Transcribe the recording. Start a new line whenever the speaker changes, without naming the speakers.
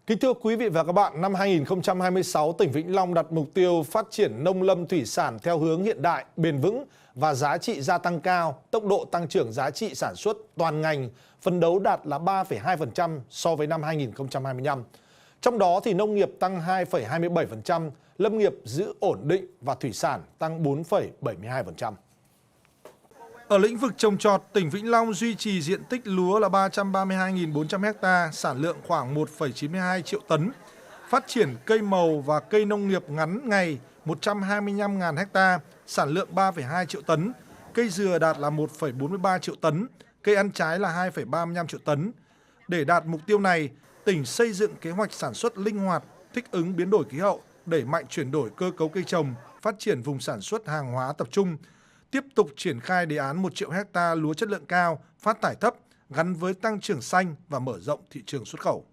Kính thưa quý vị và các bạn, năm 2026, tỉnh Vĩnh Long đặt mục tiêu phát triển nông lâm thủy sản theo hướng hiện đại, bền vững và giá trị gia tăng cao, tốc độ tăng trưởng giá trị sản xuất toàn ngành phấn đấu đạt là 3,2% so với năm 2025. Trong đó thì nông nghiệp tăng 2,27%, lâm nghiệp giữ ổn định và thủy sản tăng 4,72%. Ở lĩnh vực trồng trọt, tỉnh Vĩnh Long duy trì diện tích lúa là 332.400 ha, sản lượng khoảng 1,92 triệu tấn. Phát triển cây màu và cây nông nghiệp ngắn ngày 125.000 ha, sản lượng 3,2 triệu tấn. Cây dừa đạt là 1,43 triệu tấn, cây ăn trái là 2,35 triệu tấn. Để đạt mục tiêu này, tỉnh xây dựng kế hoạch sản xuất linh hoạt, thích ứng biến đổi khí hậu, đẩy mạnh chuyển đổi cơ cấu cây trồng, phát triển vùng sản xuất hàng hóa tập trung, tiếp tục triển khai đề án 1 triệu ha lúa chất lượng cao, phát thải thấp, gắn với tăng trưởng xanh và mở rộng thị trường xuất khẩu.